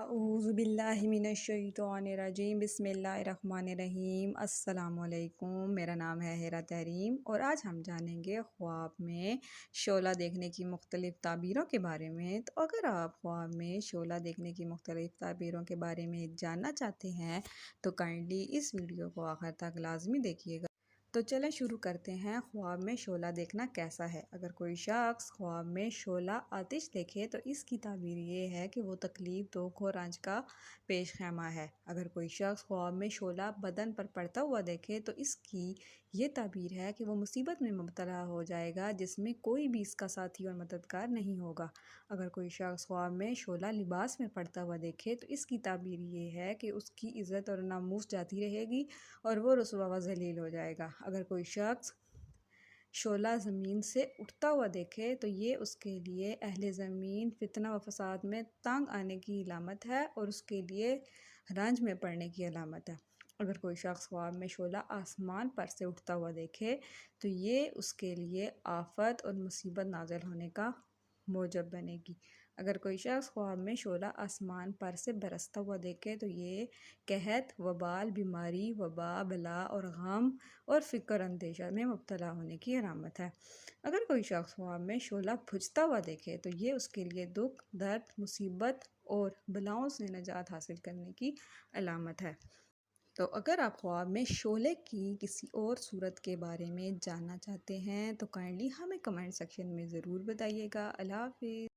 अऊज़ुबिल्लाहिमिनश्शैतानिर्रजीम बिस्मिल्लाहिर्रहमानिर्रहीम अस्सलामुअलैकुम। मेरा नाम है हिरा तहरीम और आज हम जानेंगे ख्वाब में शोला देखने की मुख्तलिफ़ ताबीरों के बारे में। तो अगर आप ख्वाब में शोला देखने की मुख्तलिफ़ ताबीरों के बारे में जानना चाहते हैं तो काइंडली इस वीडियो को आखिर तक लाजमी देखिएगा। तो चलें शुरू करते हैं। ख्वाब में शोला देखना कैसा है। अगर कोई शख्स ख्वाब में शोला आतिश देखे तो इसकी ताबीर ये है कि वो तकलीफ़, दुख और रंज का पेश खैमा है। अगर कोई शख्स ख्वाब में शोला बदन पर पड़ता हुआ देखे तो इसकी ये ताबीर है कि वो मुसीबत में मुब्तला हो जाएगा जिसमें कोई भी इसका साथी और मददगार नहीं होगा। अगर कोई शख्स ख्वाब में शोला लिबास में पड़ता हुआ देखे तो इसकी ताबीर ये है कि उसकी इज़्ज़त और नामूस जाती रहेगी और वो रुसवा व ज़लील हो जाएगा। अगर कोई शख्स शोला ज़मीन से उठता हुआ देखे तो ये उसके लिए अहले ज़मीन फितना व फसाद में तंग आने की अलामत है और उसके लिए रंज में पड़ने की अलामत है। अगर कोई शख्स ख्वाब में शोला आसमान पर से उठता हुआ देखे तो ये उसके लिए आफत और मुसीबत नाज़िल होने का मौजब बनेगी। अगर कोई शख्स ख्वाब में शोला आसमान पर से बरसता हुआ देखे तो ये कहत, वबाल, बीमारी, वबा, बला और गम और फ़िक्र अंदेशा में मुब्तला होने की अलामत है। अगर कोई शख्स ख्वाब में शोला बुझता हुआ देखे तो ये उसके लिए दुख, दर्द, मुसीबत और बलाओं से निजात हासिल करने की अलामत है। तो अगर आप ख्वाब में शोले की किसी और सूरत के बारे में जानना चाहते हैं तो काइंडली हमें कमेंट सेक्शन में ज़रूर बताइएगा। अल्लाह हाफ़िज़।